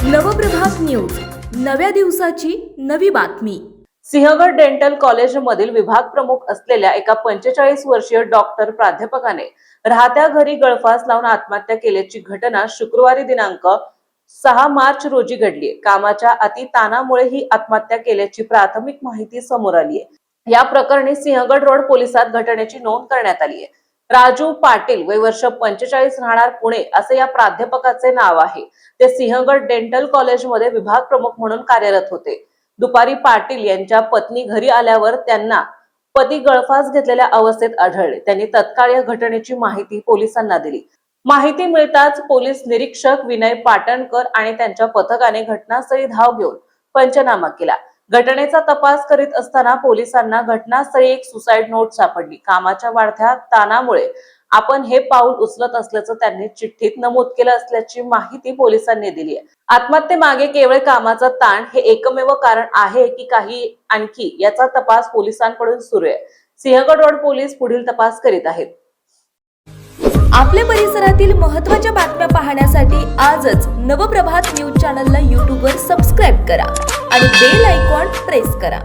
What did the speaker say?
Nav Prabhat news, नव्या दिवसाची नवी बातमी। सिंहगड डेंटल कॉलेजमधील विभाग प्रमुख असलेल्या एका 45 वर्षीय डॉक्टर प्राध्यापकाने राहत्या घरी गळफास लावून आत्महत्या केल्याची घटना शुक्रवारी दिनांक 6 मार्च रोजी घडली। कामाच्या अतिताणामुळे ही आत्महत्या केल्याची प्राथमिक माहिती समोर आली आहे। या प्रकरणी सिंहगड रोड पोलिसात घटनेची नोंद करण्यात आली आहे। राजू पाटील, वय वर्ष 45, राहणार पुणे, असे या प्राध्यापकाचे नाव आहे। ते सिंहगड डेंटल कॉलेजमध्ये विभाग प्रमुख म्हणून कार्यरत होते। दुपारी पाटील यांच्या पत्नी घरी आल्यावर त्यांना पती गळफास घेतलेल्या अवस्थेत आढळले। त्यांनी तत्काळ या घटनेची माहिती पोलिसांना दिली। माहिती मिळताच पोलीस निरीक्षक विनय पाटणकर आणि त्यांच्या पथकाने घटनास्थळी धाव घेऊन पंचनामा केला। घटनेचा तपास करीत असताना पोलिसांना घटनास्थळी एक सुसाईड नोट सापडली। कामाच्या वाढत्या ताणामुळे आपण हे पाऊल उचलत असल्याचं त्यांनी चिठ्ठीत नमूद केलं असल्याची माहिती पोलिसांनी दिली आहे। आत्महत्येमागे केवळ कामाचा ताण हे एकमेव कारण आहे की काही आणखी, याचा तपास पोलिसांकडून सुरू आहे। सिंहगड रोड पोलीस पुढील तपास करीत आहेत। आपल्या परिसरातील महत्त्वाच्या बातम्या पाहण्यासाठी आजच नवप्रभात न्यूज चॅनलला YouTube वर सबस्क्राईब करा आणि बेल आयकॉन प्रेस करा।